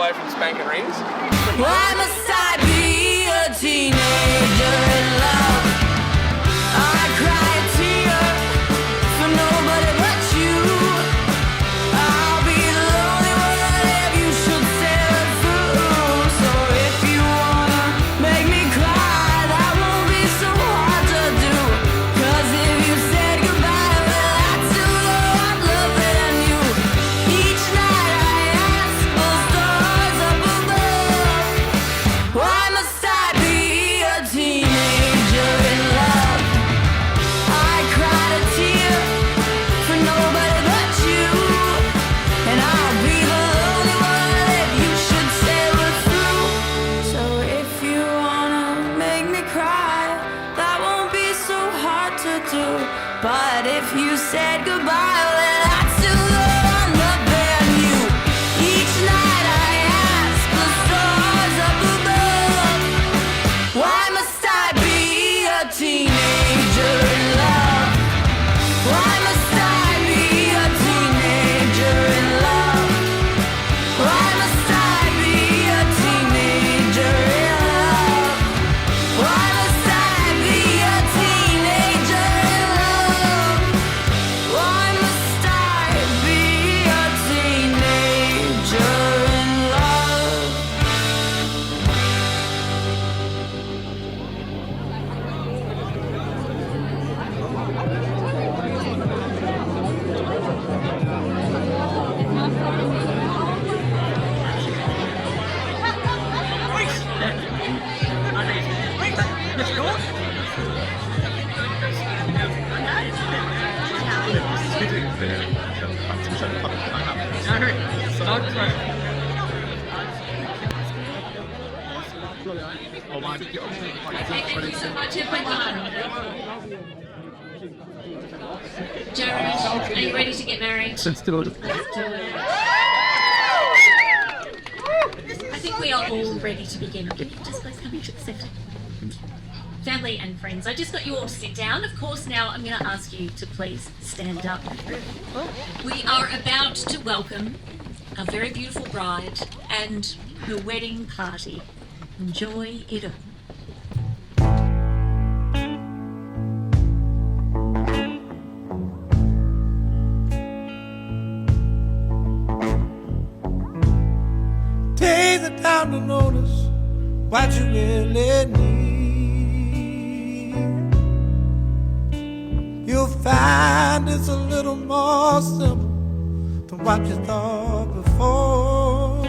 away from spanking rings. Why must I be a teenager in love? I cry a tear for nobody but you. I'll be the lonely one if you should sail it through. So if you wanna make me cry, that won't be so hard to do. 'Cause if you said goodbye, well, I'd still know I'm loving you. Each night I ask for stars up above. Why must I be a teenager in love? I cried a tear for nobody but you. And I'll be the lonely one if you should sail it through. So if you wanna make me cry, that won't be so hard to do. But if you said goodbye, well, I'd still know I'm loving you. Each night I ask the stars up above. Why must I be a teenager in love? Why must I be a teenager in love? Why must I be a teenager in love? Why must I be a teenager in love? Why must I be a teenager in love? Thank you so much, everyone. Jarrod, are you ready to get married? Let's do it. I think we are all ready to begin. Can you just please come here to the centre? Family and friends, I just got you all to sit down. Of course, now I'm going to ask you to please stand up. We are about to welcome a very beautiful bride and her wedding party. Enjoy it all. Take the time to notice what you really need. You'll find it's a little more simple than what you thought before.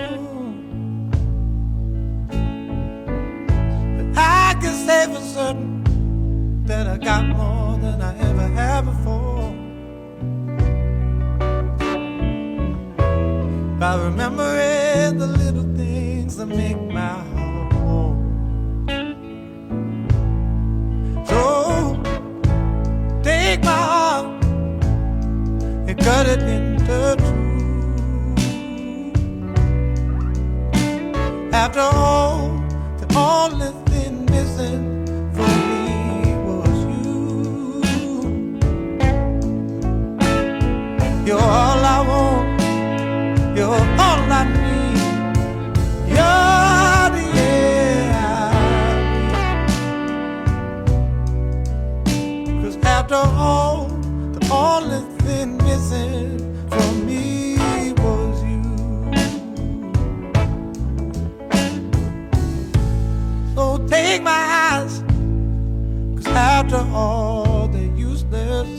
But I can say for certain that I got more than I ever had before. By remembering the little things that make my heart warm. So take my heart and cut it into two. After all, the only thing missing from me was you. You're all I want. You're all I need. You're the air I breathe. 'Cause after all, the only thing missing from me was you. So take my eyes, 'cause after all, they're useless.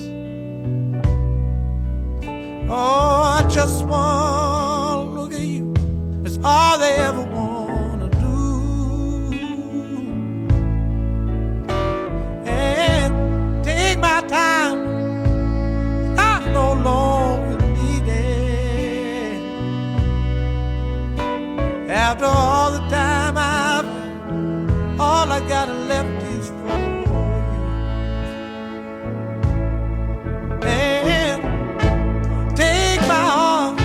Oh, I just want to look at you. It's all they ever want to do. And take my time. I no longer need it. After all the time I've had, all I got left is for you. And take my heart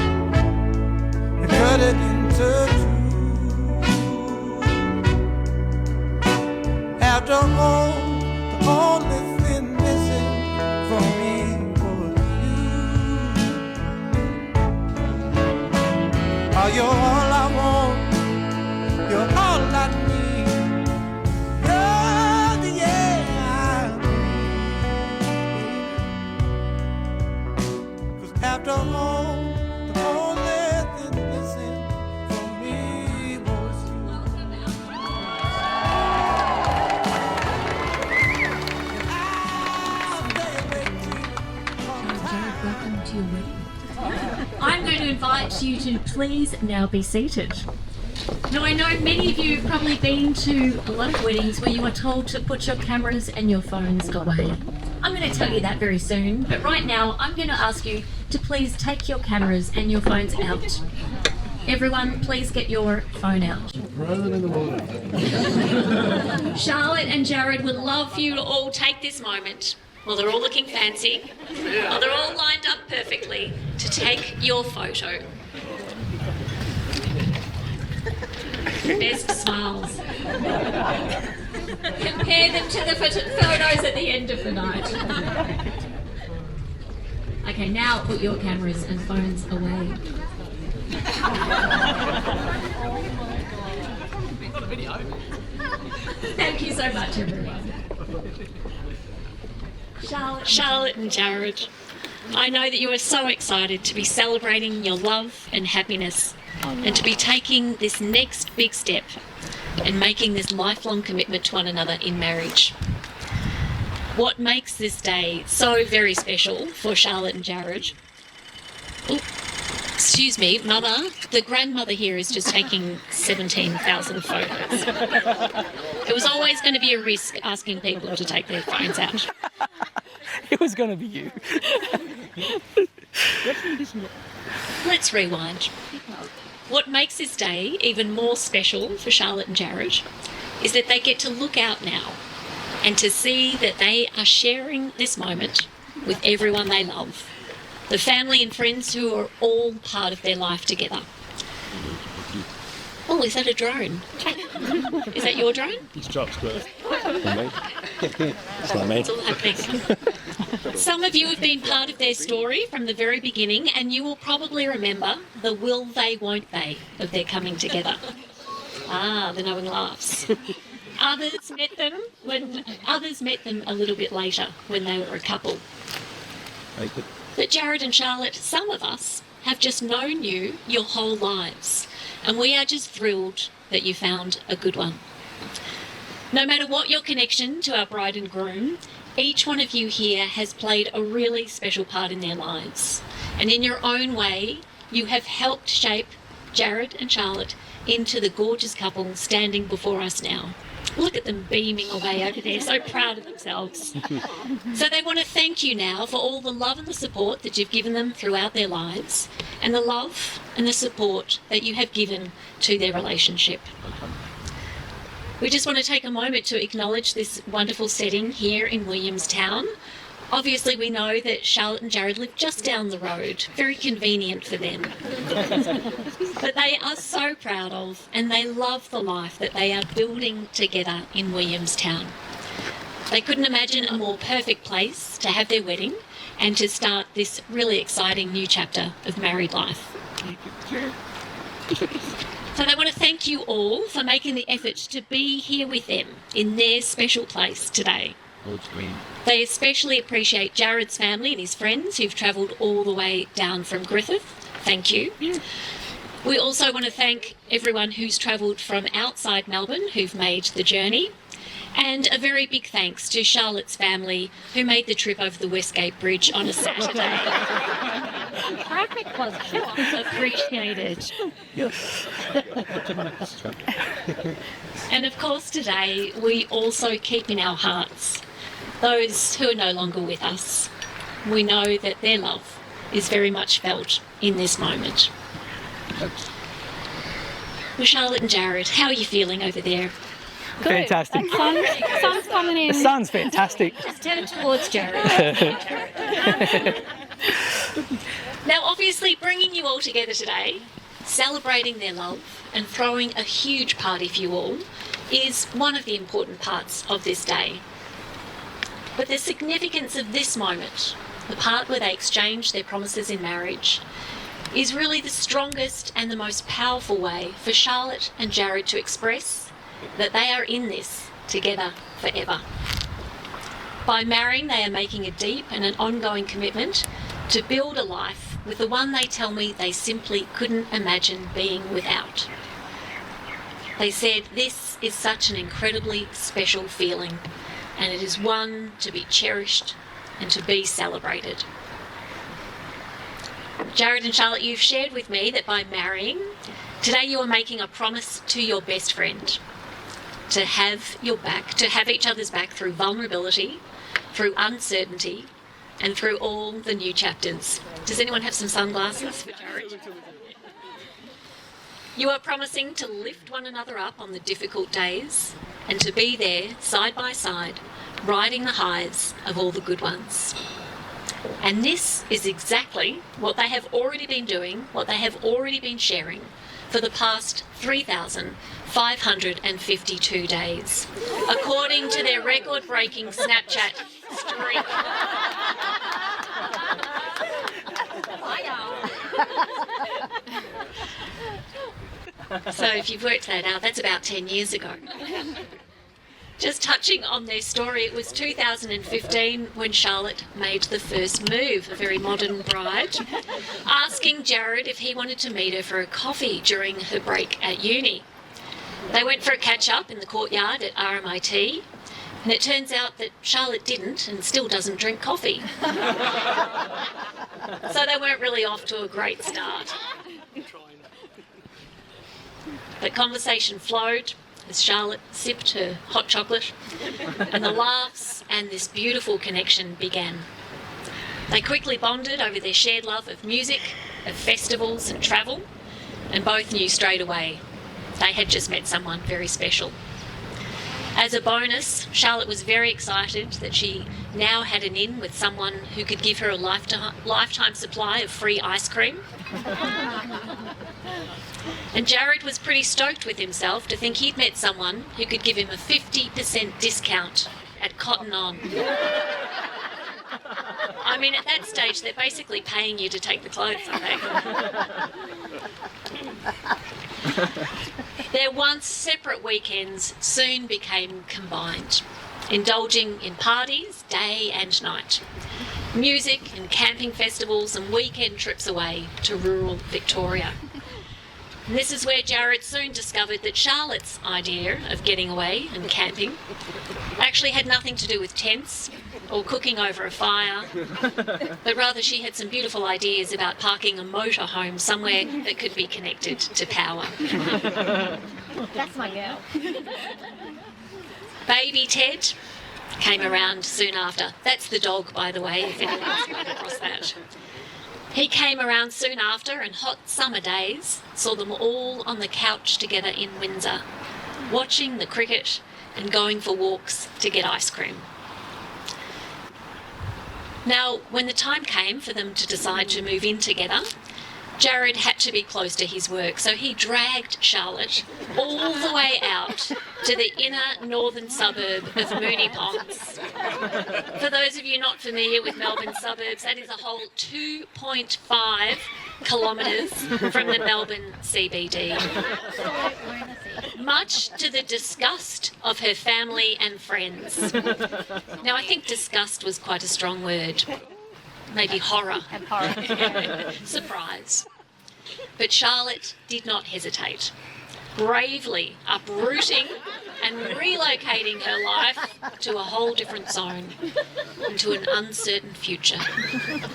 and cut it into two. After all, the only thing missing from me was you. Oh, you're all I want. ask you to please now be seated. Now, I know many of you have probably been to a lot of weddings where you are told to put your cameras and your phones away. I'm going to tell you that very soon, but right now I'm going to ask you to please take your cameras and your phones out. Everyone, please get your phone out. Charlotte and Jarrod would love for you to all take this moment, while they're all looking fancy, while they're all lined up perfectly, to take your photo. Best smiles. Compare them to the photos at the end of the night. Okay, now put your cameras and phones away. Thank you so much, everyone. Charlotte and Jarrod, I know that you are so excited to be celebrating your love and happiness and to be taking this next big step and making this lifelong commitment to one another in marriage. What makes this day so very special for Charlotte and Jarrod? Oh, excuse me, Mother, the grandmother here is just taking 17,000 photos. It was always going to be a risk asking people to take their phones out. It was going to be you. Let's rewind. What makes this day even more special for Charlotte and Jarrod is that they get to look out now and to see that they are sharing this moment with everyone they love, the family and friends who are all part of their life together. Oh, is that a drone? Is that your drone? It's Jock's birth. It's all happening. Some of you have been part of their story from the very beginning, and you will probably remember the will they, won't they of their coming together. Ah, the knowing laughs. Others met them a little bit later when they were a couple. But Jarrod and Charlotte, some of us have just known you your whole lives, and we are just thrilled that you found a good one. No matter what your connection to our bride and groom, each one of you here has played a really special part in their lives. And in your own way, you have helped shape Jarrod and Charlotte into the gorgeous couple standing before us now. Look at them beaming away over there, so proud of themselves. So they want to thank you now for all the love and the support that you've given them throughout their lives, and the love and the support that you have given to their relationship. We just want to take a moment to acknowledge this wonderful setting here in Williamstown. Obviously, we know that Charlotte and Jarrod live just down the road, very convenient for them. But they are so proud of and they love the life that they are building together in Williamstown. They couldn't imagine a more perfect place to have their wedding and to start this really exciting new chapter of married life. So they want to thank you all for making the effort to be here with them in their special place today. They especially appreciate Jarrod's family and his friends who've travelled all the way down from Griffith. Thank you. We also want to thank everyone who's travelled from outside Melbourne who've made the journey. And a very big thanks to Charlotte's family who made the trip over the Westgate Bridge on a Saturday. Traffic was Appreciated. And of course today we also keep in our hearts those who are no longer with us. We know that their love is very much felt in this moment. Well, Charlotte and Jarrod, how are you feeling over there? Fantastic. Sun's coming in. The sun's fantastic. Just turn towards Jarrod. Now, obviously, bringing you all together today, celebrating their love and throwing a huge party for you all is one of the important parts of this day. But the significance of this moment, the part where they exchange their promises in marriage, is really the strongest and the most powerful way for Charlotte and Jarrod to express that they are in this together forever. By marrying, they are making a deep and an ongoing commitment to build a life with the one they tell me they simply couldn't imagine being without. They said, "This is such an incredibly special feeling, and it is one to be cherished and to be celebrated." Jarrod and Charlotte, you've shared with me that by marrying, today you are making a promise to your best friend to have your back, to have each other's back through vulnerability, through uncertainty, and through all the new chapters. Does anyone have some sunglasses for Jarrod? You are promising to lift one another up on the difficult days and to be there side by side, riding the highs of all the good ones. And this is exactly what they have already been doing, what they have already been sharing for the past 3,552 days, according to their record-breaking Snapchat streak. So if you've worked that out, that's about 10 years ago. Just touching on their story, it was 2015 when Charlotte made the first move, a very modern bride, asking Jarrod if he wanted to meet her for a coffee during her break at uni. They went for a catch-up in the courtyard at RMIT, and it turns out that Charlotte didn't and still doesn't drink coffee. So they weren't really off to a great start. The conversation flowed as Charlotte sipped her hot chocolate, and the laughs and this beautiful connection began. They quickly bonded over their shared love of music, of festivals and travel, and both knew straight away they had just met someone very special. As a bonus, Charlotte was very excited that she now had an in with someone who could give her a lifetime supply of free ice cream. And Jarrod was pretty stoked with himself to think he'd met someone who could give him a 50% discount at Cotton On. I mean, at that stage, they're basically paying you to take the clothes, aren't they? Their once separate weekends soon became combined, indulging in parties day and night, music and camping festivals and weekend trips away to rural Victoria. And this is where Jarrod soon discovered that Charlotte's idea of getting away and camping actually had nothing to do with tents or cooking over a fire, but rather she had some beautiful ideas about parking a motorhome somewhere that could be connected to power. That's my girl. Baby Ted came around soon after. That's the dog, by the way, if anyone's come across that. He came around soon after, and hot summer days saw them all on the couch together in Windsor, watching the cricket and going for walks to get ice cream. Now, when the time came for them to decide to move in together, Jarrod had to be close to his work, so he dragged Charlotte all the way out to the inner northern suburb of Moonee Ponds. For those of you not familiar with Melbourne suburbs, that is a whole 2.5 kilometres from the Melbourne CBD. Much to the disgust of her family and friends. Now, I think disgust was quite a strong word. Maybe horror. And horror. Surprise. But Charlotte did not hesitate, bravely uprooting and relocating her life to a whole different zone, into an uncertain future.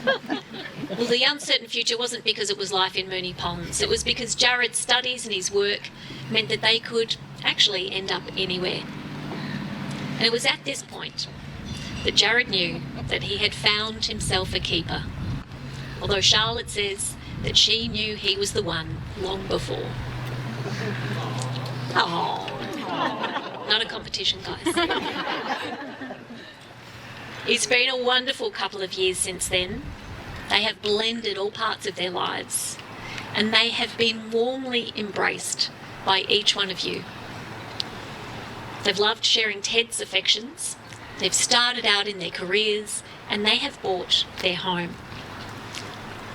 Well, the uncertain future wasn't because it was life in Moonee Ponds. It was because Jarrod's studies and his work meant that they could actually end up anywhere. And it was at this point that Jarrod knew that he had found himself a keeper, although Charlotte says that she knew he was the one long before. Oh, not a competition, guys. It's been a wonderful couple of years since then. They have blended all parts of their lives, and they have been warmly embraced by each one of you. They've loved sharing Ted's affections. They've started out in their careers, and they have bought their home.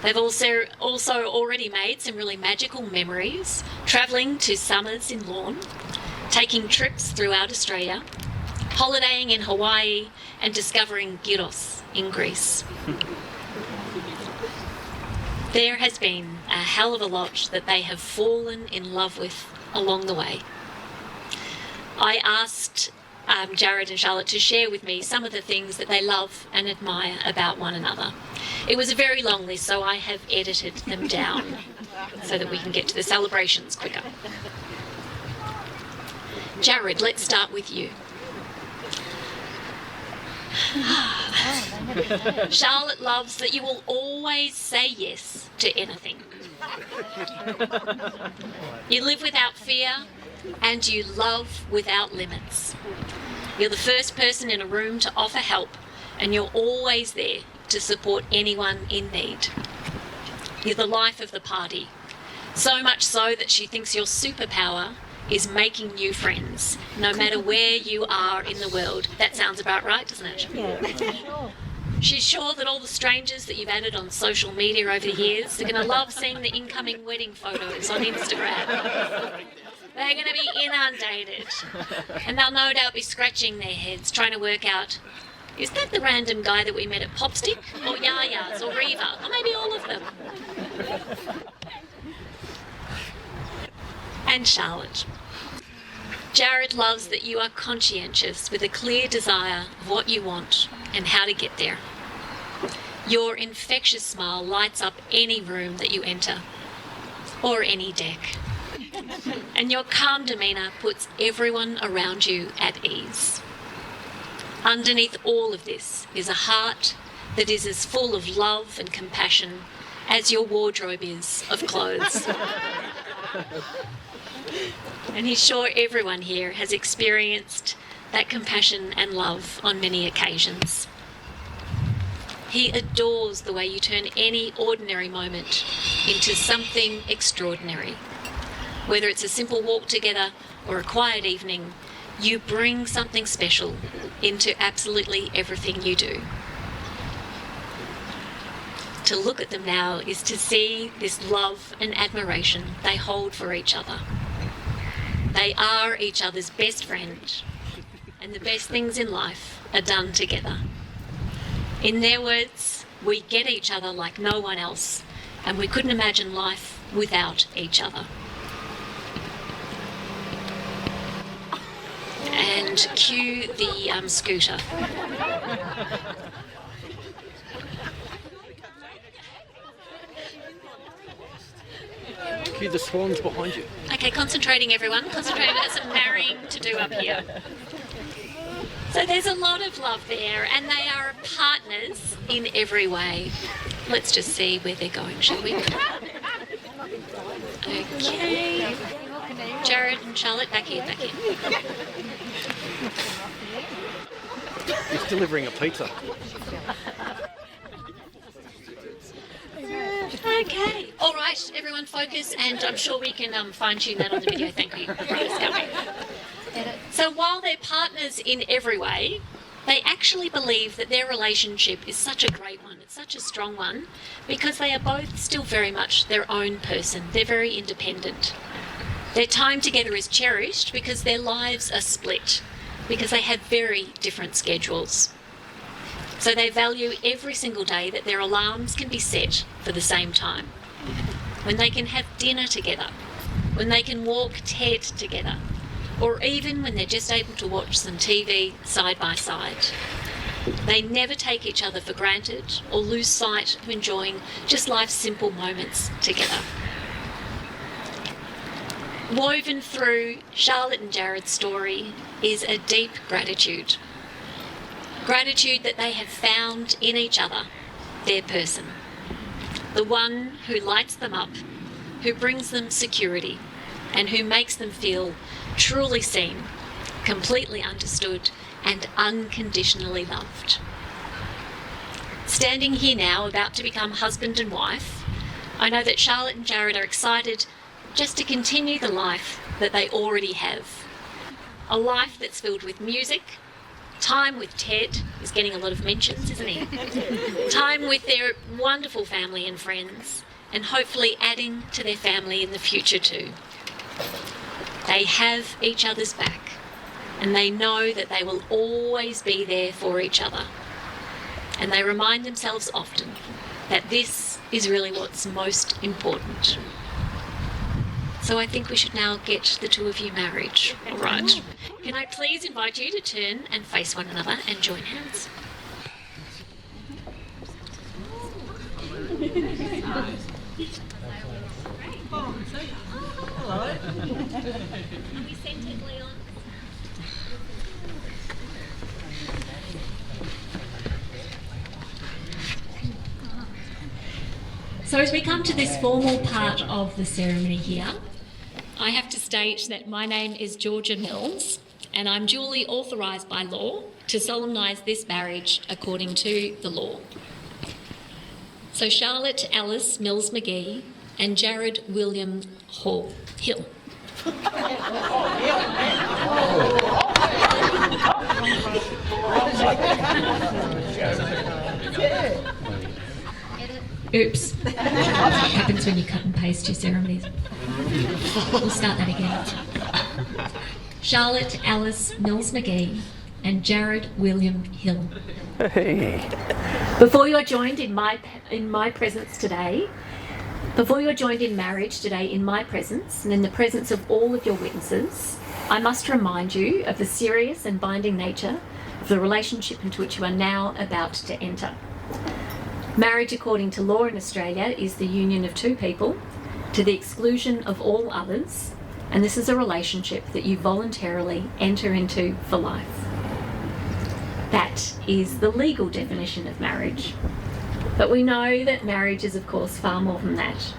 They've also already made some really magical memories, travelling to summers in Lorne, taking trips throughout Australia, holidaying in Hawaii, and discovering gyros in Greece. There has been a hell of a lot that they have fallen in love with along the way. I asked Jarrod and Charlotte to share with me some of the things that they love and admire about one another. It was a very long list, so I have edited them down so that we can get to the celebrations quicker. Jarrod, let's start with you. Charlotte loves that you will always say yes to anything. You live without fear and you love without limits. You're the first person in a room to offer help and you're always there to support anyone in need. You're the life of the party, so much so that she thinks your superpower is making new friends, no matter where you are in the world. That sounds about right, doesn't it? Yeah. She's sure that all the strangers that you've added on social media over the years are going to love seeing the incoming wedding photos on Instagram. They're going to be inundated. And they'll no doubt be scratching their heads, trying to work out, is that the random guy that we met at Popstick? Or Yaya's? Or Riva? Or maybe all of them? And Charlotte. Jarrod loves that you are conscientious with a clear desire of what you want and how to get there. Your infectious smile lights up any room that you enter, or any deck. And your calm demeanour puts everyone around you at ease. Underneath all of this is a heart that is as full of love and compassion as your wardrobe is of clothes. And he's sure everyone here has experienced that compassion and love on many occasions. He adores the way you turn any ordinary moment into something extraordinary. Whether it's a simple walk together or a quiet evening, you bring something special into absolutely everything you do. To look at them now is to see this love and admiration they hold for each other. They are each other's best friend, and the best things in life are done together. In their words, we get each other like no one else, and we couldn't imagine life without each other. And cue the scooter. Cue the swans behind you. Okay, concentrating everyone. Concentrating, there's some marrying to do up here. So there's a lot of love there, and they are partners in every way. Let's just see where they're going, shall we? Okay. Jarrod and Charlotte, back here, back here. He's delivering a pizza. Okay. All right, everyone focus, and I'm sure we can fine-tune that on the video. Thank you. Right, it's going. So while they're partners in every way, they actually believe that their relationship is such a great one, it's such a strong one, because they are both still very much their own person. They're very independent. Their time together is cherished because their lives are split, because they have very different schedules. So they value every single day that their alarms can be set for the same time, when they can have dinner together, when they can walk Ted together, or even when they're just able to watch some TV side by side. They never take each other for granted or lose sight of enjoying just life's simple moments together. Woven through Charlotte and Jarrod's story is a deep gratitude. Gratitude that they have found in each other their person. The one who lights them up, who brings them security, and who makes them feel truly seen, completely understood, and unconditionally loved. Standing here now, about to become husband and wife, I know that Charlotte and Jarrod are excited just to continue the life that they already have. A life that's filled with music, time with Ted is getting a lot of mentions, isn't he? Time with their wonderful family and friends, and hopefully adding to their family in the future too. They have each other's back, and they know that they will always be there for each other. And they remind themselves often that this is really what's most important. So I think we should now get the two of you married. All right. Can I please invite you to turn and face one another and join hands? Are we centered, Leon? So as we come to this formal part of the ceremony here, I have to state that my name is Georgia Mills and I'm duly authorised by law to solemnise this marriage according to the law. So Charlotte Alice Mills McGee and Jarrod William Hill. Oops. What happens when you cut and paste your ceremonies? We'll start that again. Charlotte Alice Mills McGee and Jarrod William Hill. Hey. Before you are joined in my presence today, before you are joined in marriage today in my presence and in the presence of all of your witnesses, I must remind you of the serious and binding nature of the relationship into which you are now about to enter. Marriage, according to law in Australia, is the union of two people to the exclusion of all others, and this is a relationship that you voluntarily enter into for life. That is the legal definition of marriage. But we know that marriage is, of course, far more than that.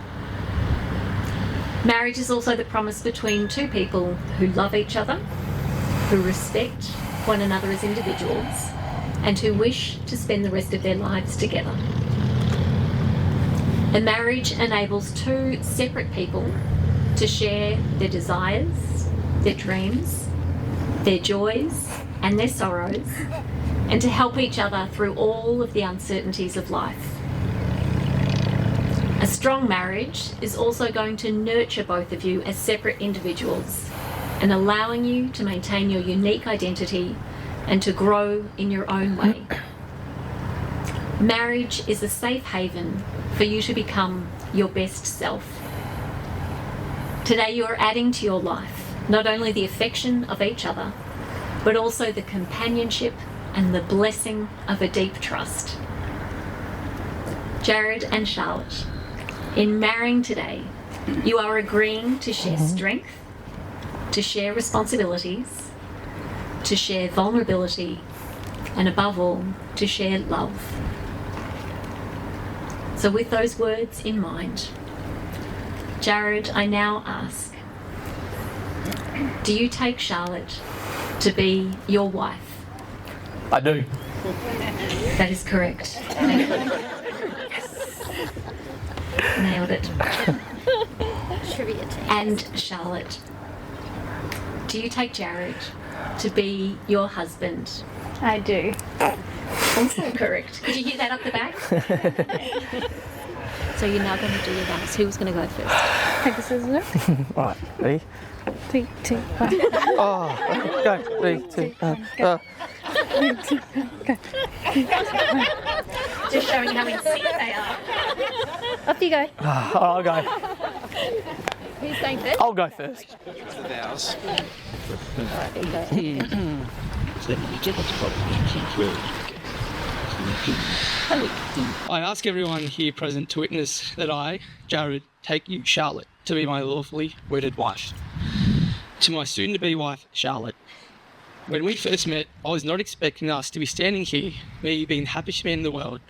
Marriage is also the promise between two people who love each other, who respect one another as individuals, and who wish to spend the rest of their lives together. A marriage enables two separate people to share their desires, their dreams, their joys and their sorrows, and to help each other through all of the uncertainties of life. A strong marriage is also going to nurture both of you as separate individuals and allowing you to maintain your unique identity and to grow in your own way. Marriage is a safe haven for you to become your best self. Today you are adding to your life not only the affection of each other, but also the companionship and the blessing of a deep trust. Jarrod and Charlotte, in marrying today, you are agreeing to share strength, to share responsibilities, to share vulnerability, and above all, to share love. So with those words in mind, Jarrod, I now ask, do you take Charlotte to be your wife? I do. That is correct. Nailed it. Trivia team. And Charlotte, do you take Jarrod to be your husband? I do. Also correct. Could you hear that up the back? So you're now going to do your vows. Who's going to go first? Take the scissors. All right, ready? 3, 2, 1. Oh, go. 3, 2, 1. Go. Just showing how in sync they are. Off you go. I'll go. Who's going first? I'll go first. Vows. Alright, there you go. I ask everyone here present to witness that I, Jarrod, take you, Charlotte, to be my lawfully wedded wife. To my soon-to-be wife, Charlotte. When we first met, I was not expecting us to be standing here, me being the happiest man in the world,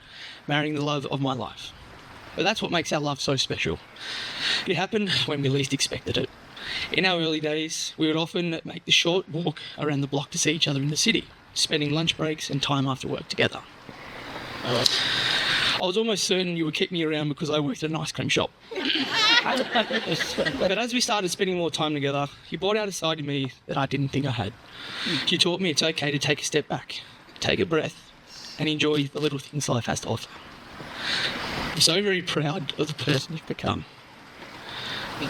marrying the love of my life. But that's what makes our love so special. It happened when we least expected it. In our early days, we would often make the short walk around the block to see each other in the city, spending lunch breaks and time after work together. I was almost certain you would keep me around because I worked at an ice cream shop. But as we started spending more time together, you brought out a side of me that I didn't think I had. You taught me it's okay to take a step back, take a breath, and enjoy the little things life has to offer. I'm so very proud of the person you've become.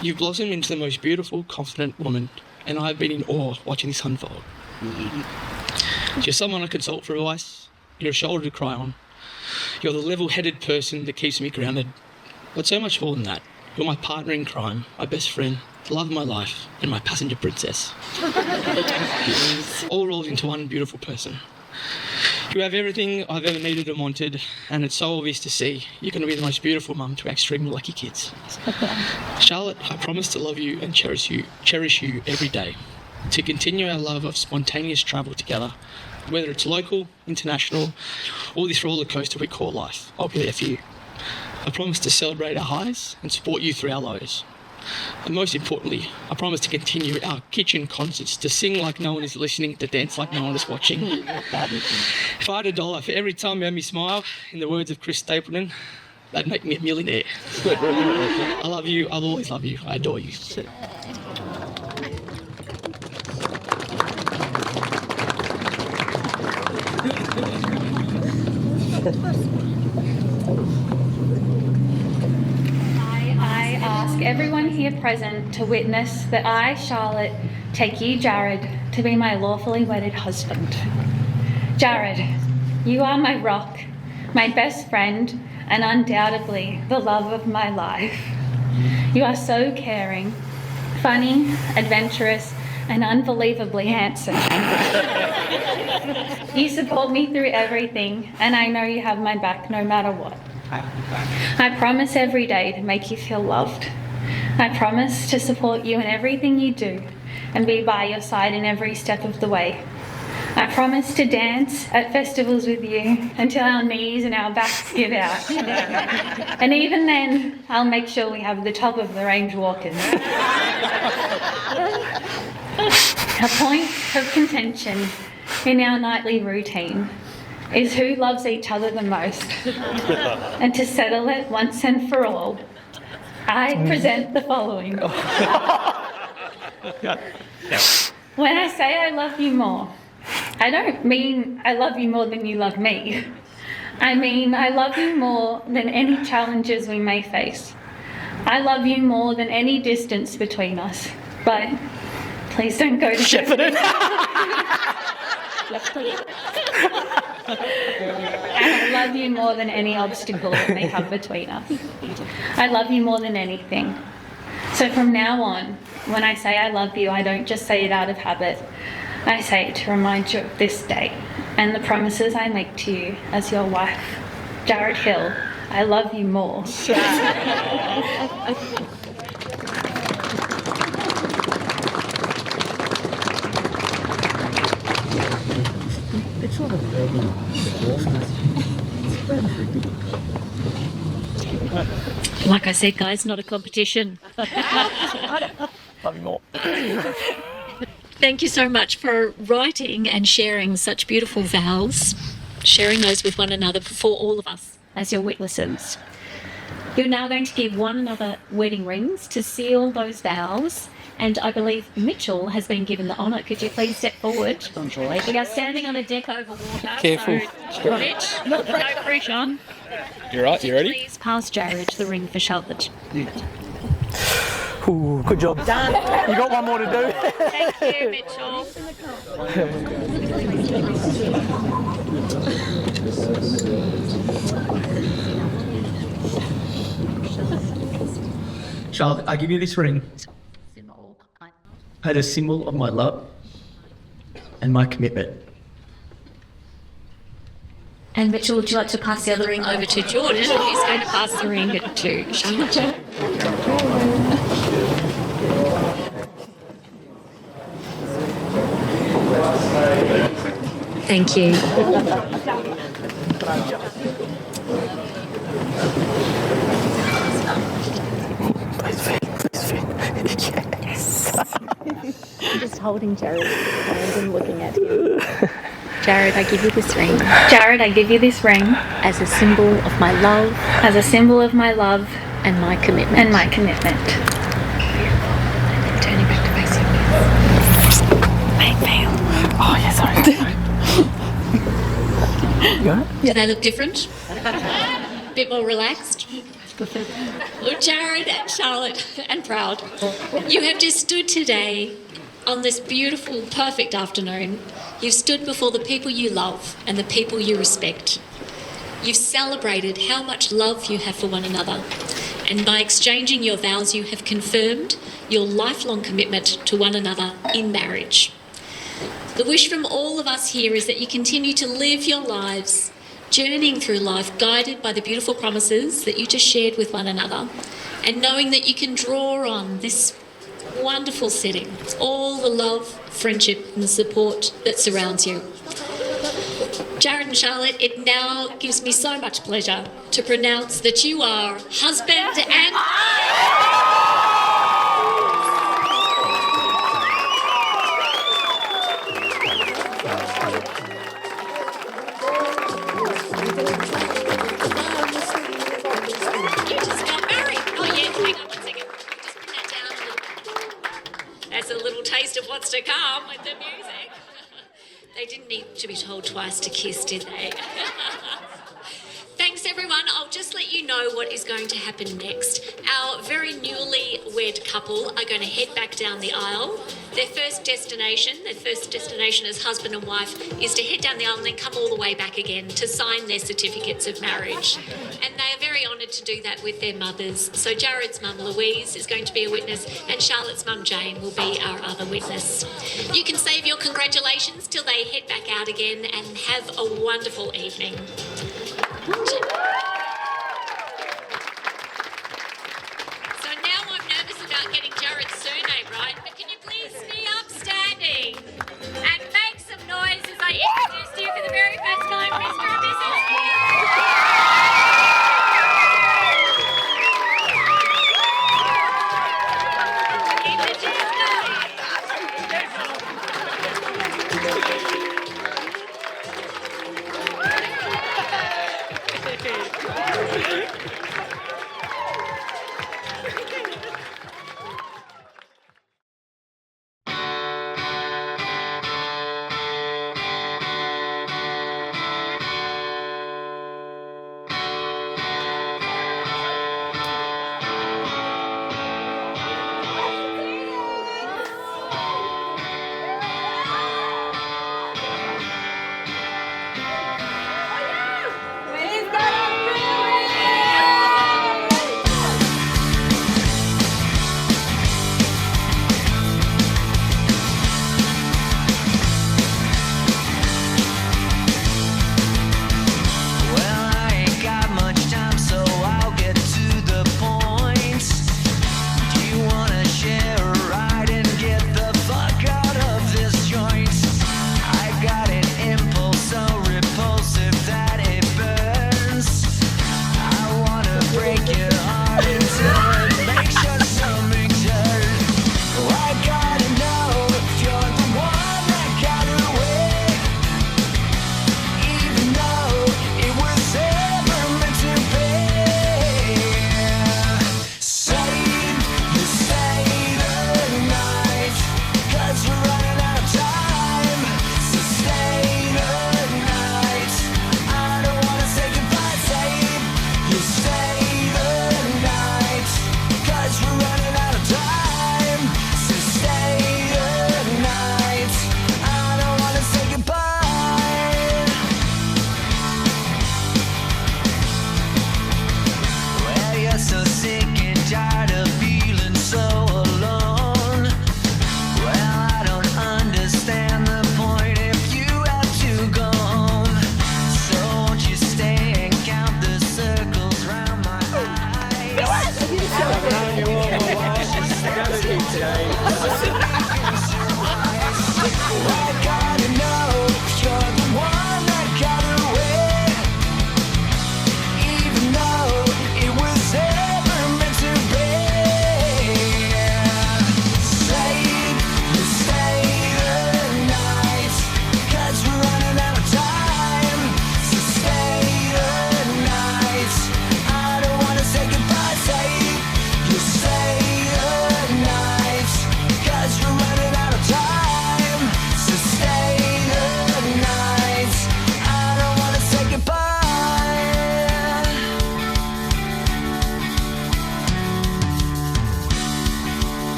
You've blossomed into the most beautiful, confident woman, and I've been in awe watching this unfold. You're someone I consult for advice, you're a shoulder to cry on, you're the level-headed person that keeps me grounded, but so much more than that. You're my partner in crime, my best friend, the love of my life, and my passenger princess. All rolled into one beautiful person. You have everything I've ever needed and wanted, and it's so obvious to see. You're going to be the most beautiful mum to our extremely lucky kids. Charlotte, I promise to love you and cherish you every day. To continue our love of spontaneous travel together, whether it's local, international, or this roller coaster we call life. I'll be there for you. I promise to celebrate our highs and support you through our lows. And most importantly, I promise to continue our kitchen concerts, to sing like no one is listening, to dance like no one is watching. If I had $1 for every time you made me smile, in the words of Chris Stapleton, that'd make me a millionaire. I love you, I'll always love you, I adore you. I ask everyone here present to witness that I, Charlotte, take you, Jarrod, to be my lawfully wedded husband. Jarrod, you are my rock, my best friend, and undoubtedly the love of my life. You are so caring, funny, adventurous, and unbelievably handsome. You support me through everything, and I know you have my back no matter what. I promise every day to make you feel loved. I promise to support you in everything you do and be by your side in every step of the way. I promise to dance at festivals with you until our knees and our backs give out. And even then, I'll make sure we have the top of the range walking. A point of contention in our nightly routine is who loves each other the most. And to settle it once and for all, I present the following. When I say I love you more, I don't mean I love you more than you love me. I mean I love you more than any challenges we may face. I love you more than any distance between us. But please don't go to Shepparton. And I love you more than any obstacle that may come between us. I love you more than anything. So from now on, when I say I love you, I don't just say it out of habit. I say it to remind you of this day and the promises I make to you as your wife. Jarrod Hill, I love you more. Like I said, guys, not a competition. Love you more. Thank you so much for writing and sharing such beautiful vows, sharing those with one another before all of us as your witnesses. You're now going to give one another wedding rings to seal those vows, and I believe Mitchell has been given the honour. Could you please step forward? We are standing on a deck over water. Careful. So, Mitch, no pressure. You right? You ready? Please pass Jarrod the ring for Charlotte. Ooh, good job. Done. You got one more to do. Thank you, Mitchell. Charlotte, I give you this ring as a symbol of my love and my commitment. And Mitchell, would you like to pass the other ring over to Jordan, who's going to pass the ring to Charlotte? Thank you. Yes. I'm just holding Jarrod's hand and looking at him. Jarrod, I give you this ring. Jarrod, I give you this ring as a symbol of my love. As a symbol of my love and my commitment. And my commitment. Turning back to face you. Make fail. Oh, yeah, sorry. You all right? Do they look different? A bit more relaxed? Well, Jarrod and Charlotte and Proud, you have just stood today on this beautiful, perfect afternoon. You've stood before the people you love and the people you respect. You've celebrated how much love you have for one another and by exchanging your vows, you have confirmed your lifelong commitment to one another in marriage. The wish from all of us here is that you continue to live your lives, journeying through life, guided by the beautiful promises that you just shared with one another, and knowing that you can draw on this wonderful setting, all the love, friendship, and the support that surrounds you. Jarrod and Charlotte, it now gives me so much pleasure to pronounce that you are husband and you just got married. Oh yeah, hang on 1 second. Just put that down a little. That's a little taste of what's to come with the music. They didn't need to be told twice to kiss, did they? Thanks, everyone. I'll just let you know what is going to happen next. Our very newly wed couple are going to head back down the aisle. Their first destination as husband and wife, is to head down the aisle and then come all the way back again to sign their certificates of marriage. And they are very honoured to do that with their mothers. So Jarrod's mum, Louise, is going to be a witness, and Charlotte's mum, Jane, will be our other witness. You can save your congratulations till they head back out again, and have a wonderful evening. So now I'm nervous about getting Jarrod's surname right, but can you please be upstanding and make some noise as I introduce you for the very first time, Mr. and Mrs. Introduce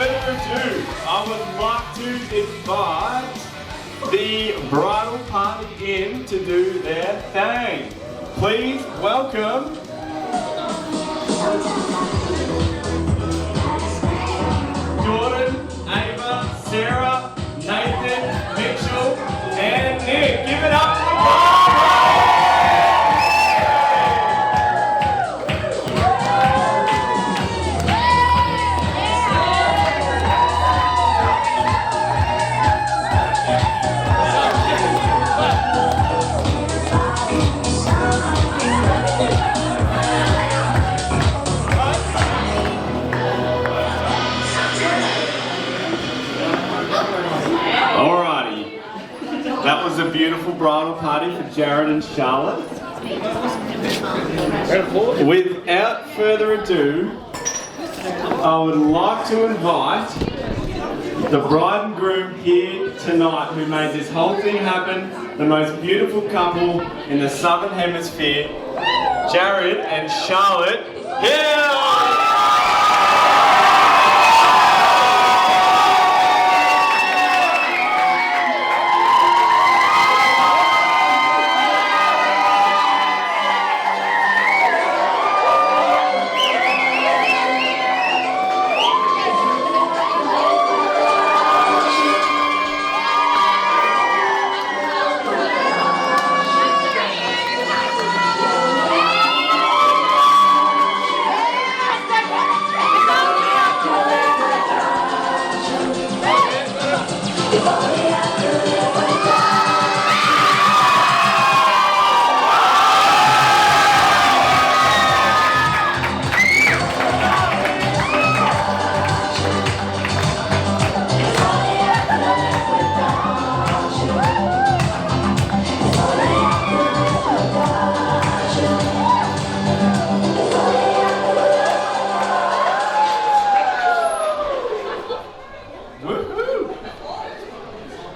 further ado, I would like to invite the bridal party in to do their thing. Please welcome Jordan, Ava, Sarah, Nathan, Mitchell, and Nick. Give it up for the Alrighty, that was a beautiful bridal party for Jarrod and Charlotte. Without further ado, I would like to invite the bride and groom here tonight who made this whole thing happen, the most beautiful couple in the Southern Hemisphere, Jarrod and Charlotte Hill!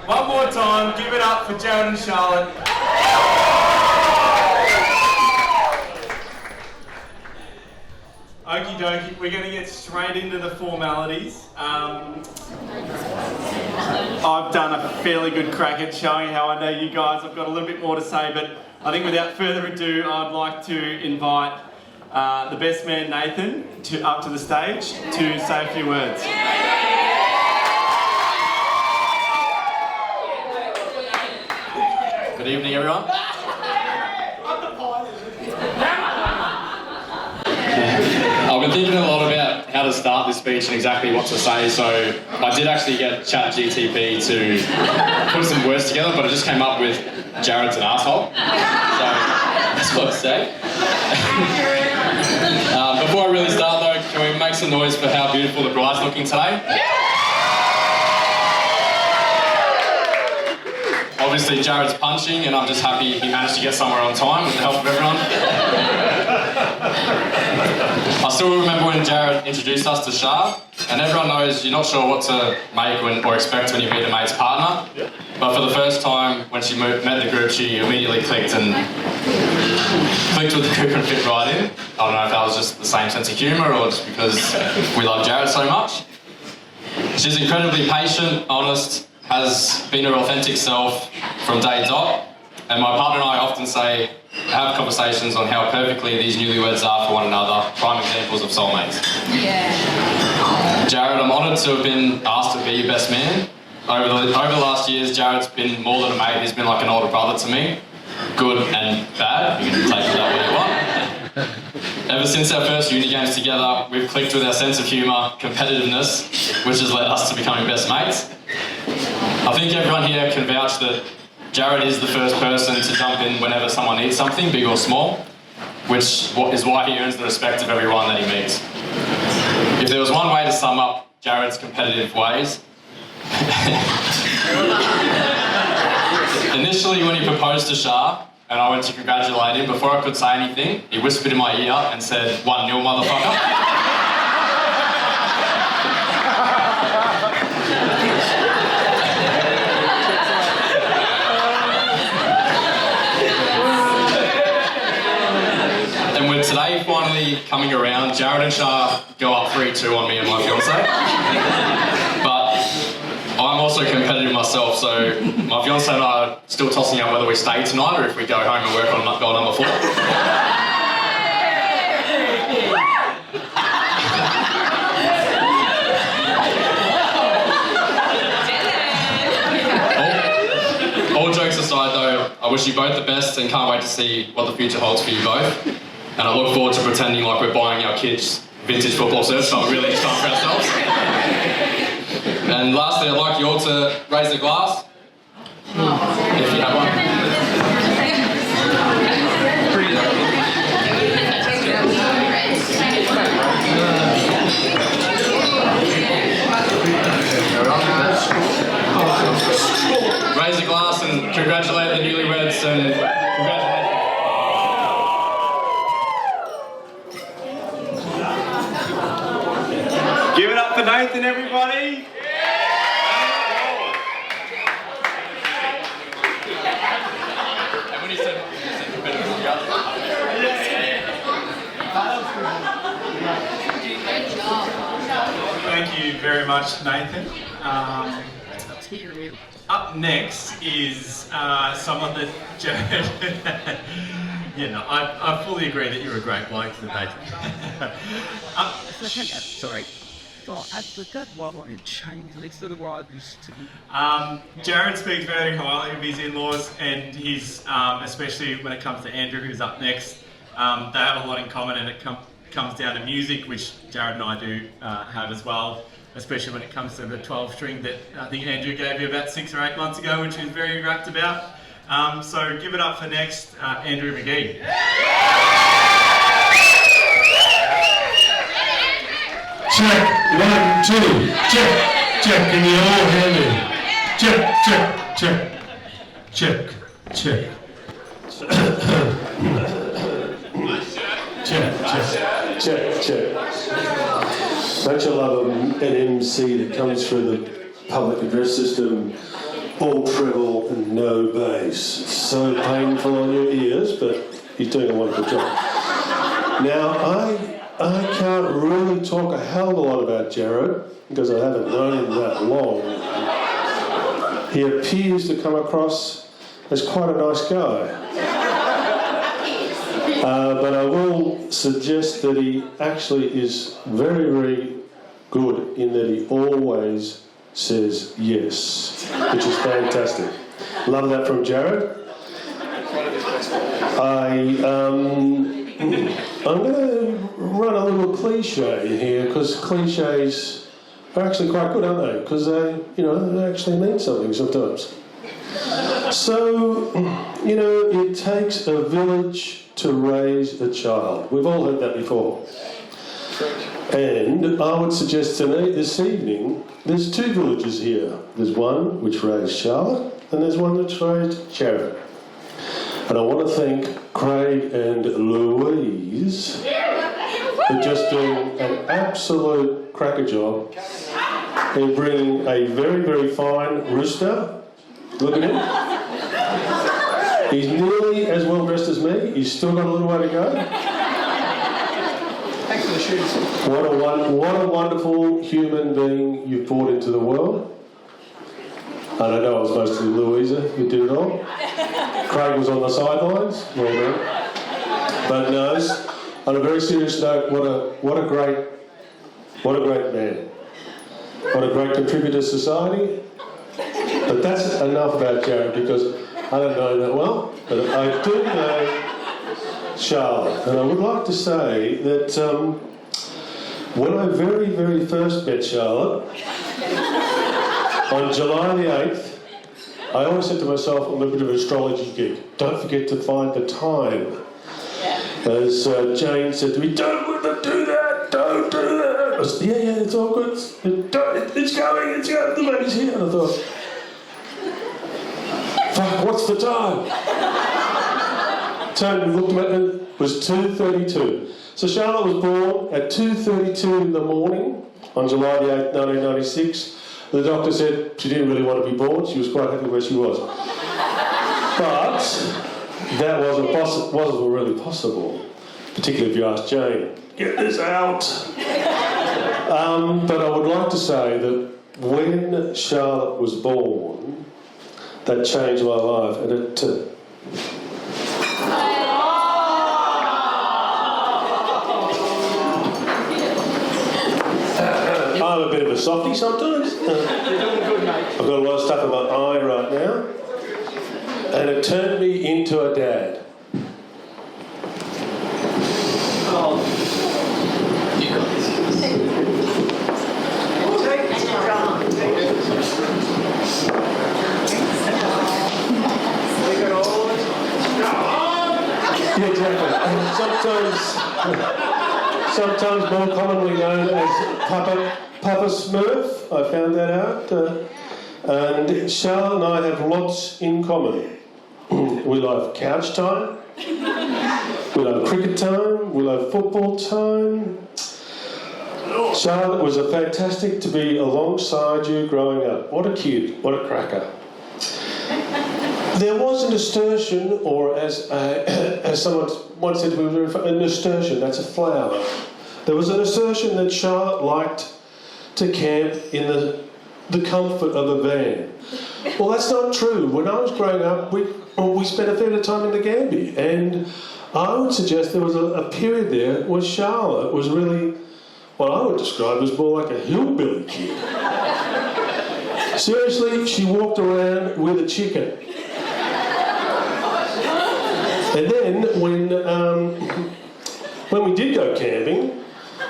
One more time, give it up for Jarrod and Charlotte. Okie dokie, we're going to get straight into the formalities. I've done a fairly good crack at showing how I know you guys. I've got a little bit more to say, but I think without further ado, I'd like to invite the best man, Nathan, up to the stage to say a few words. Good evening, everyone. I've been thinking a lot about how to start this speech and exactly what to say, so I did actually get ChatGTP to put some words together, but I just came up with Jarrod's an asshole. So that's what I say. Before I really start though, can we make some noise for how beautiful the bride's looking today? Obviously Jarrod's punching and I'm just happy he managed to get somewhere on time with the help of everyone. I still remember when Jarrod introduced us to Shah, and everyone knows you're not sure what to make or expect when you meet a mate's partner. But for the first time, when she met the group, she immediately clicked with the group and fit right in. I don't know if that was just the same sense of humour or just because we love Jarrod so much. She's incredibly patient, honest, has been her authentic self from day dot, and my partner and I often have conversations on how perfectly these newlyweds are for one another, prime examples of soulmates. Yeah. Jarrod, I'm honoured to have been asked to be your best man. Over the last years, Jarrod's been more than a mate, he's been like an older brother to me. Good and bad, you can take it that way you want. Ever since our first uni games together, we've clicked with our sense of humour, competitiveness, which has led us to becoming best mates. I think everyone here can vouch that Jarrod is the first person to jump in whenever someone needs something, big or small, which is why he earns the respect of everyone that he meets. If there was one way to sum up Jarrod's competitive ways, initially when he proposed to Shah, and I went to congratulate him, before I could say anything, he whispered in my ear and said, 1-0 motherfucker. Today money finally coming around, Jarrod and Shah go up 3-2 on me and my fiance. But I'm also competitive myself, so my fiance and I are still tossing up whether we stay tonight or if we go home and work on goal number 4. All jokes aside though, I wish you both the best and can't wait to see what the future holds for you both. And I look forward to pretending like we're buying our kids vintage football shirts, so we're really excited for ourselves. And lastly, I'd like you all to raise a glass, if you have one. Raise a glass and congratulate the newlyweds and congratulations. Give it up for Nathan, everybody. Thank you very much, Nathan. Up next is someone that Jarrod. I fully agree that you're a great bloke, Nathan. Sorry. God, I forgot what I changed. Let's do the riders to. Jarrod speaks very highly of his in-laws, and his, especially when it comes to Andrew, who's up next. They have a lot in common, and it comes down to music, which Jarrod and I do have as well. Especially when it comes to the 12-string that I think Andrew gave you about 6 or 8 months ago, which he was very rapt about. So give it up for next, Andrew McGee. Check, 1, 2, check, can you all hear me? Check. Check. Don't you love an MC that comes through the public address system, all treble and no bass? It's so painful on your ears, but he's doing a wonderful job. Now, I can't really talk a hell of a lot about Jarrod, because I haven't known him that long. He appears to come across as quite a nice guy. But I will suggest that he actually is very, very good in that he always says yes, which is fantastic. Love that from Jarrod. I'm going to run a little cliche here, because cliches are actually quite good, aren't they? Because they actually mean something sometimes. So, it takes a village to raise a child. We've all heard that before. And I would suggest tonight, this evening, there's 2 villages here. There's one which raised Charlotte, and there's one which raised Jarrod. And I want to thank Craig and Louise for just doing an absolute cracker job in bringing a very, very fine rooster. Look at him. He's nearly as well dressed as me. He's still got a little way to go. Thanks for the shoes. What a wonderful human being you've brought into the world. And I know it was mostly Louisa who did it all. Craig was on the sidelines. Well done. But no, on a very serious note, what a great man. What a great contributor to society. But that's enough about Jarrod, because I don't know that well, but I do know Charlotte. And I would like to say that when I very, very first met Charlotte, on July the 8th, I always said to myself, I'm a bit of an astrology geek, don't forget to find the time. As Jane said to me, don't do that, don't do that. I said, yeah, it's all good, it's going, the baby's here. And I thought, fuck, what's the time? Turned and looked at it, and it was 2:32. So Charlotte was born at 2:32 in the morning on July the 8th, 1996. The doctor said she didn't really want to be born. She was quite happy where she was. But that wasn't really possible, particularly if you ask Jane, get this out. But I would like to say that when Charlotte was born, that changed my life, and it. I'm a bit of a softie sometimes. I've got a lot of stuff in my eye right now, and it turned me into a dad. Yeah, exactly. And sometimes more commonly known as Papa Smurf. I found that out. And Charlotte and I have lots in common. We love couch time. We love cricket time. We love football time. Charlotte, it was a fantastic to be alongside you growing up. What a kid. What a cracker. There was a nasturtium, or as someone once said to me, a nasturtium, that's a flower. There was a nasturtium that Charlotte liked to camp in the comfort of a van. Well, that's not true. When I was growing up, we spent a fair bit of time in the Gambia, and I would suggest there was a period there where Charlotte was really what I would describe as more like a hillbilly kid. Seriously, she walked around with a chicken. And then when we did go camping,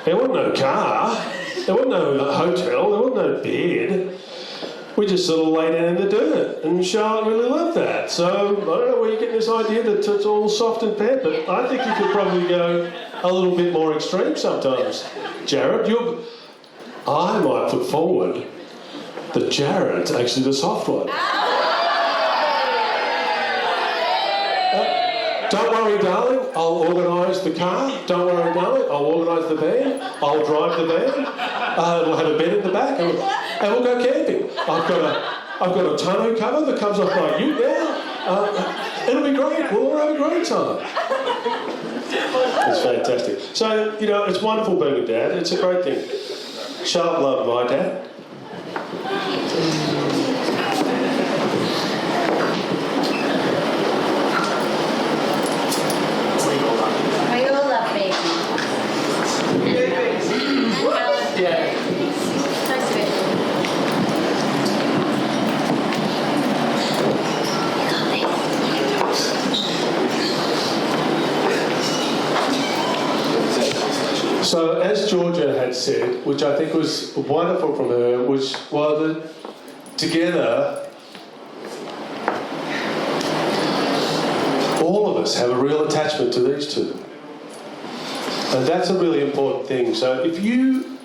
there wasn't no car, there wasn't no hotel, there wasn't no bed. We just sort of lay down in the dirt, and Charlotte really loved that. So I don't know where you're getting this idea that it's all soft and pet, but I think you could probably go a little bit more extreme sometimes. Jarrod, I might put forward that Jarrod's actually the soft one. Don't worry, darling, I'll organise the car. Don't worry, darling, I'll organise the van. I'll drive the van. We'll have a bed in the back, and we'll go camping. I've got a tonneau cover that comes off my ute now. It'll be great. We'll all have a great time. It's fantastic. So, it's wonderful being a dad. It's a great thing. Charlotte loved my dad. So, as Georgia had said, which I think was wonderful from her, was that together, all of us have a real attachment to these two. And that's a really important thing. So if you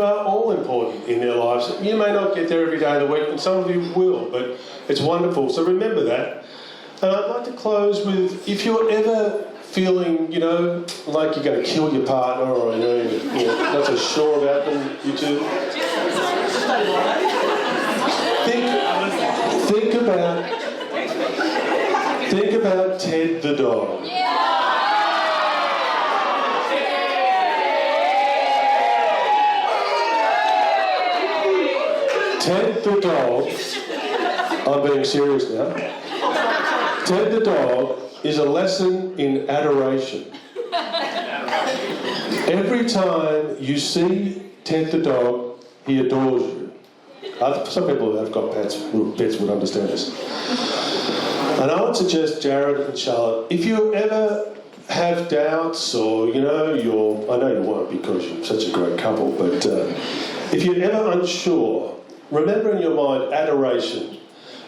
are all important in their lives. You may not get there every day of the week, and some of you will, but it's wonderful. So remember that. And I'd like to close with, if you're ever feeling, like you're going to kill your partner, or you're not so sure about them, you two, think about Ted the dog. Ted the dog, I'm being serious now. Ted the dog is a lesson in adoration. Every time you see Ted the dog, he adores you. Some people that have got pets would understand this. And I would suggest, Jarrod and Charlotte, if you ever have doubts, or I know you won't because you're such a great couple, but if you're ever unsure, remember in your mind adoration,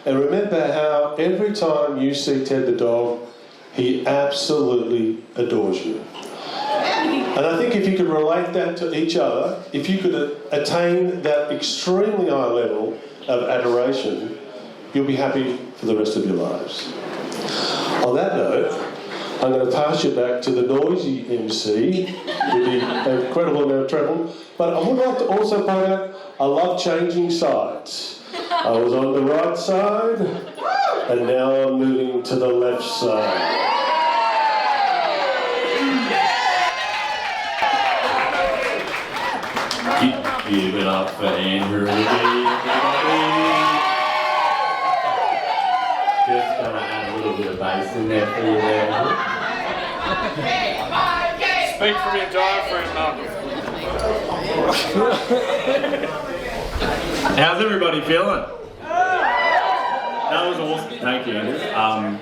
and remember how every time you see Ted the dog, he absolutely adores you. And I think if you could relate that to each other, if you could attain that extremely high level of adoration, you'll be happy for the rest of your lives. On that note, I'm going to pass you back to the noisy MC with the incredible amount of travel. But I would like to also point out, I love changing sides. I was on the right side, and now I'm moving to the left side. Give it up for Andrew and everybody. Just gonna add a little bit of bass in there for you there. Speak from your diaphragm, Malcolm. How's everybody feeling? That was awesome. Thank you, Andrew.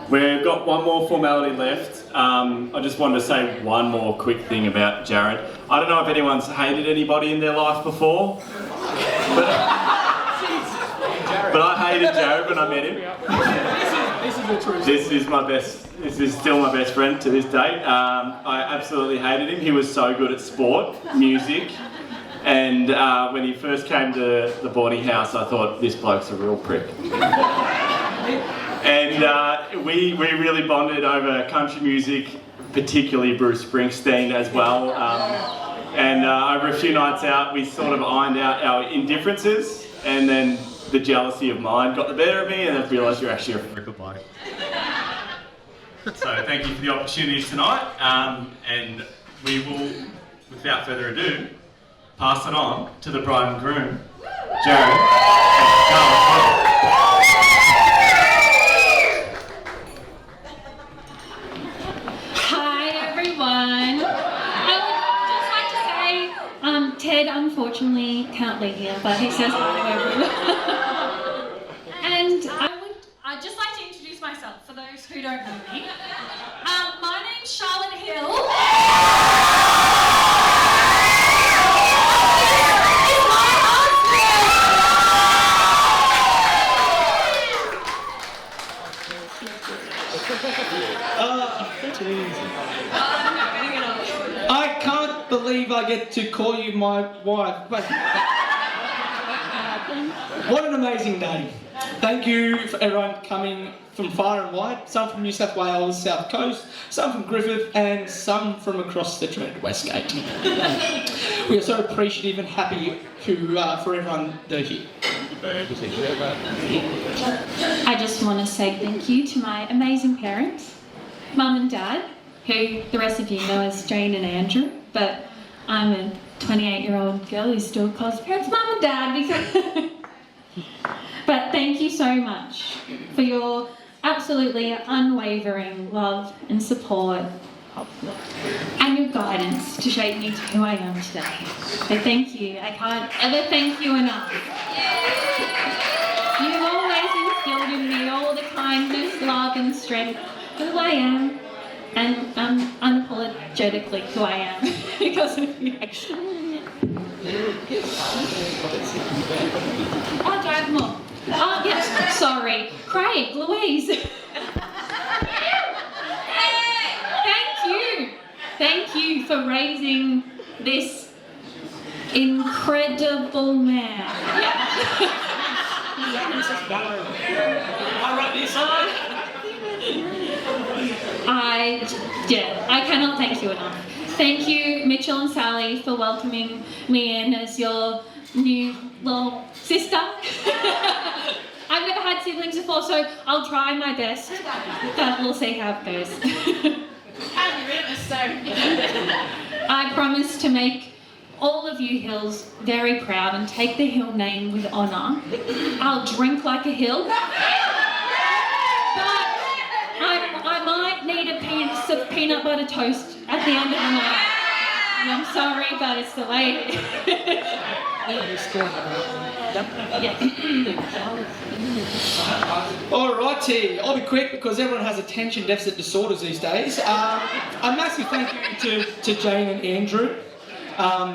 We've got one more formality left. I just wanted to say one more quick thing about Jarrod. I don't know if anyone's hated anybody in their life before, but I hated Jarrod when I met him. This is the truth. This is still my best friend to this day. I absolutely hated him. He was so good at sport, music, and when he first came to the boarding house, I thought, this bloke's a real prick. And we really bonded over country music, particularly Bruce Springsteen as well. And over a few nights out, we sort of ironed out our indifferences, and then the jealousy of mine got the better of me, and I realised you're actually a freaking bloke. So thank you for the opportunity tonight, and we will, without further ado, pass it on to the bride and groom, Jarrod and Charlotte. Ted unfortunately can't be here, but he says hi to everyone. And I'd just like to introduce myself for those who don't know me. My name's Charlotte Hill. I can't believe I get to call you my wife. But what an amazing day. Thank you for everyone coming from far and wide, some from New South Wales, South Coast, some from Griffith, and some from across the Trent Westgate. We are so appreciative and happy for everyone that are here. I just want to say thank you to my amazing parents, Mum and Dad, who the rest of you know as Jane and Andrew, but I'm a 28-year-old girl who still calls parents Mum and Dad because... But thank you so much for your absolutely unwavering love and support and your guidance to shape me to who I am today. So thank you. I can't ever thank you enough. You've always instilled in me all the kindness, love and strength of who I am, and unapologetically who I am because of you. Oh, do I have more? Oh, yes, sorry. Craig, Louise. Thank you for raising this incredible man. I cannot thank you enough. Thank you, Mitchell and Sally, for welcoming me in as your new little sister. I've never had siblings before, so I'll try my best, but we'll see how it goes. I promise to make all of you Hills very proud and take the Hill name with honour. I'll drink like a Hill, but I might need a piece of peanut butter toast at the end of the night. And I'm sorry, but it's the way it is. Alrighty, I'll be quick because everyone has attention deficit disorders these days. A massive thank you to Jane and Andrew.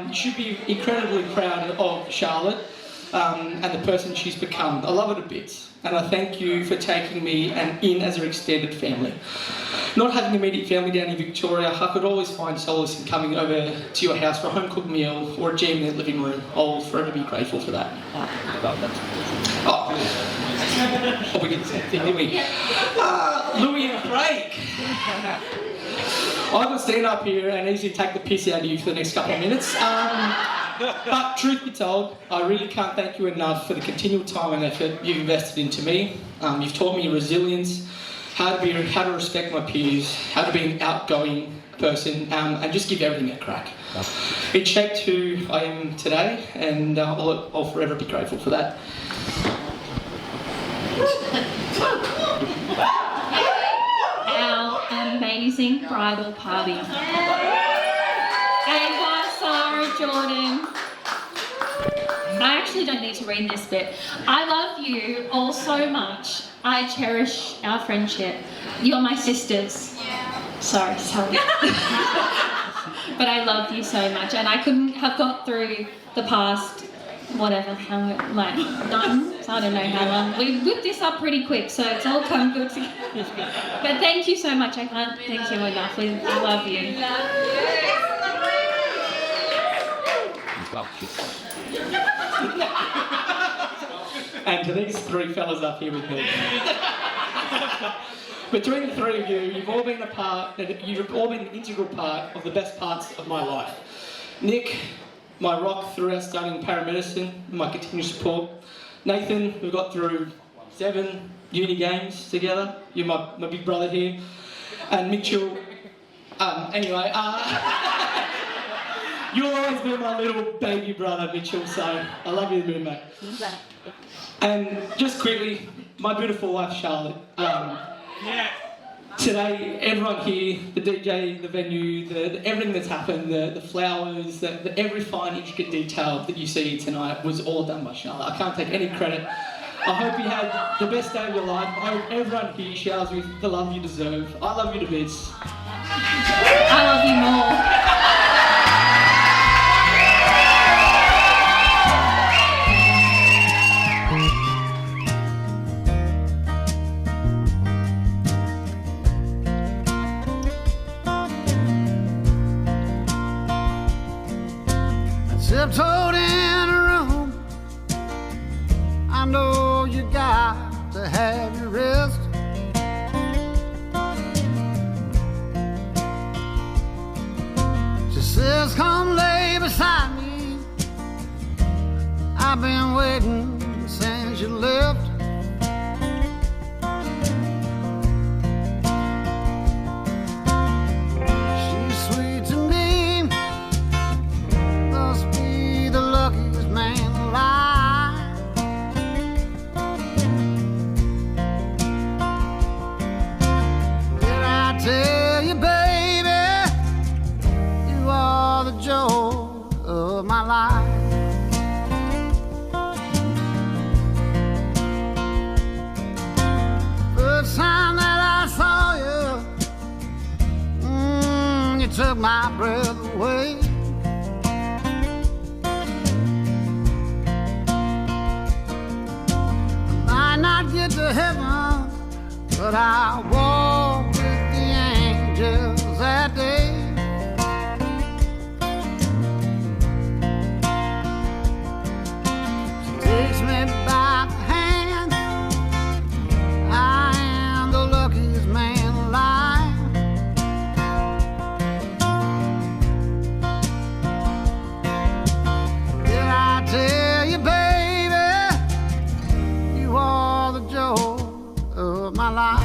You should be incredibly proud of Charlotte and the person she's become. I love it a bit, and I thank you for taking me in as her extended family. Not having immediate family down in Victoria, I could always find solace in coming over to your house for a home-cooked meal or a jam in the living room. I'll forever be grateful for that. Oh, we did the same thing, didn't we? Louis and Craig. I could stand up here and easily take the piss out of you for the next couple of minutes. But truth be told, I really can't thank you enough for the continual time and effort you've invested into me. You've taught me resilience, how to respect my peers, how to be an outgoing person, and just give everything a crack. It shaped who I am today, and I'll forever be grateful for that. Our amazing bridal party. Ava, Sarah, Jordan. I actually don't need to read this bit. I love you all so much. I cherish our friendship. You're my sisters. Sorry. But I love you so much, and I couldn't have got through the past, whatever, I don't know how long. We whipped this up pretty quick, so it's all come good together. But thank you so much. I can't thank you enough. I love you. And to these three fellas up here with me. Between the three of you, you've all been an integral part of the best parts of my life. Nick, my rock throughout studying paramedicine, my continued support. Nathan, we've got through 7 uni games together. You're my big brother here. And Mitchell, you'll always be my little baby brother, Mitchell, so I love you a bit, mate. And just quickly, my beautiful wife, Charlotte. Today, everyone here, the DJ, the venue, everything that's happened, the flowers, every fine intricate detail that you see tonight was all done by Charlotte. I can't take any credit. I hope you had the best day of your life. I hope everyone here showers you the love you deserve. I love you to bits. I love you more. Tiptoed in a room. I know you got to have your rest. She says, come lay beside me. I've been waiting since you left. She's sweet to me. Must be the luckiest man alive. Did I tell you, baby, you are the joy of my life? First time that I saw you, you took my breath away. Not get to heaven, but I walk with the angels that day. She takes me by the hand. I am the luckiest man alive. Did I tell you, baby? The joy of my life.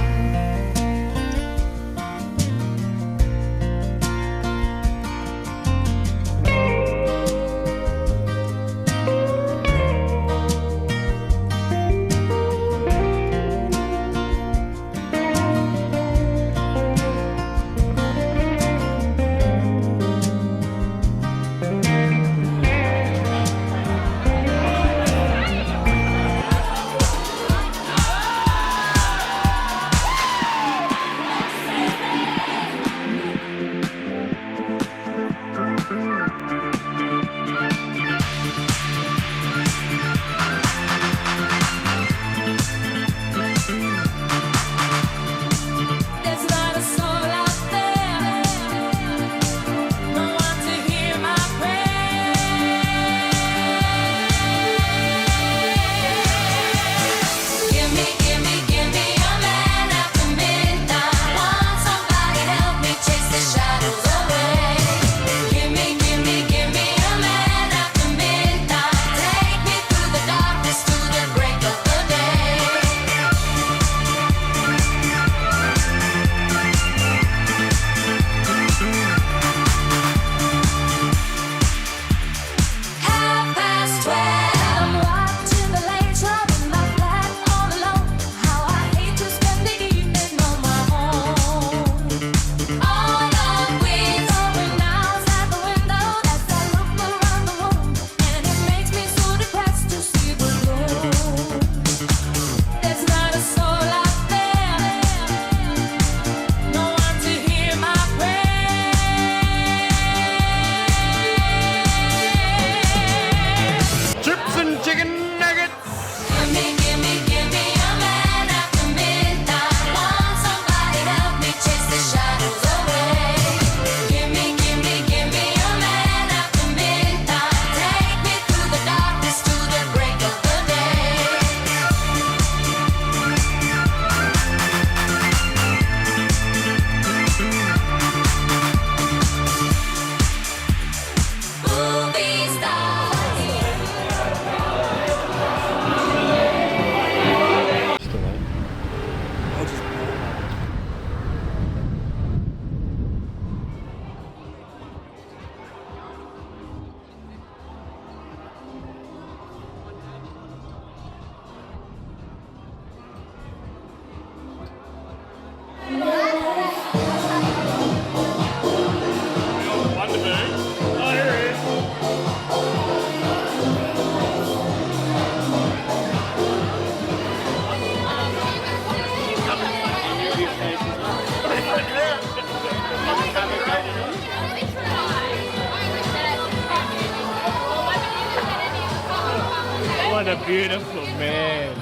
beautiful man.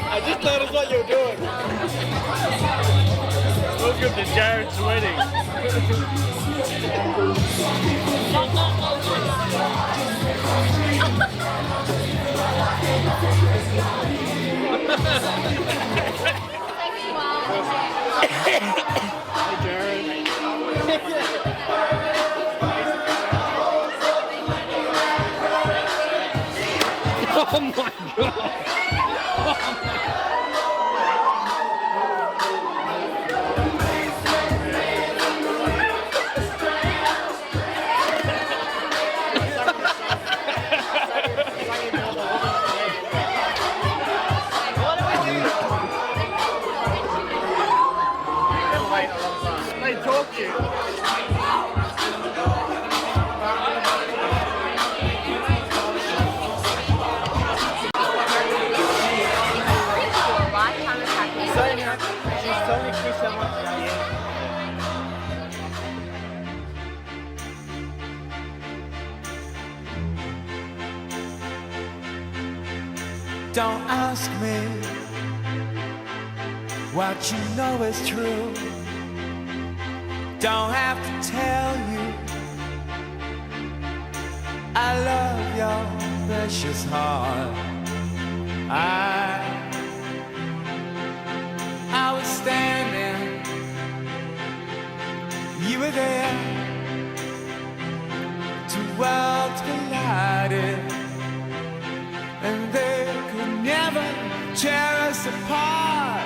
I just noticed what you were doing. Welcome to Jarrod's wedding. Oh my god! They talk to you. Don't ask me what you know is true. Don't have to tell you I love your precious heart. I was standing, you were there. Two worlds collided, and they could never tear us apart.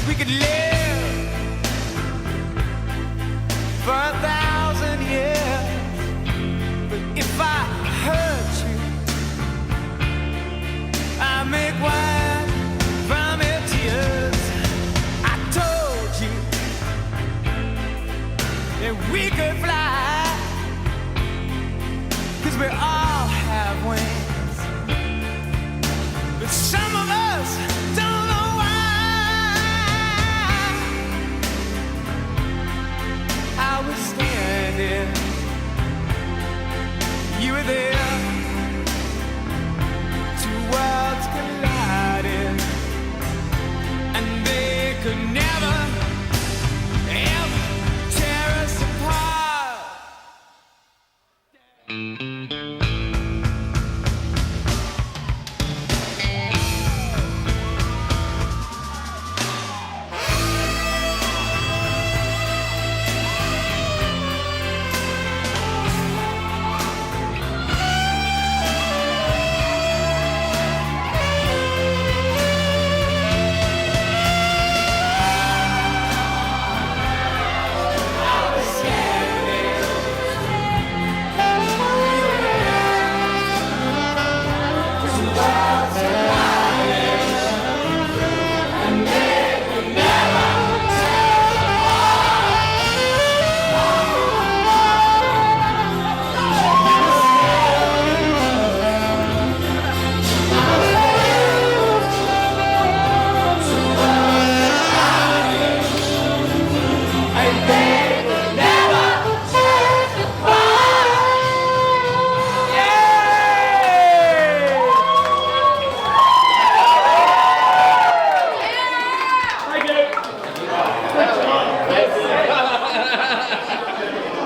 We could live for 1,000 years, but if I hurt you, I make wine from your tears. I told you that we could fly, 'cause we all have wings, but some of us don't know why. I was standing, you were there. Two worlds collided, and they could never, ever tear us apart.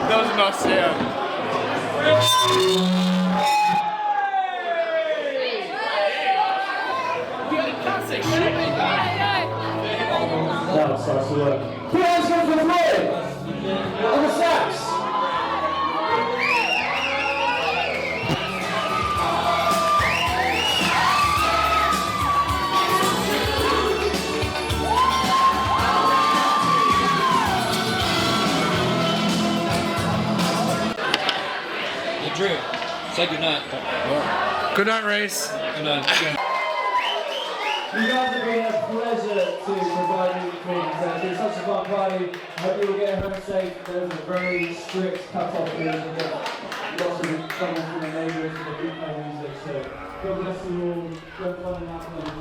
That was a nice sound. That was nice work. Who else comes for Floyd? On the sax. Drew, say goodnight. Good night, Reese. Good night. You guys have been a pleasure to provide me with things. It's been such a fun party. I hope you'll get home safe. There's a very strict cut-off here. You get lots of trouble from the neighbours and the group music. So God bless you all. Don't follow that.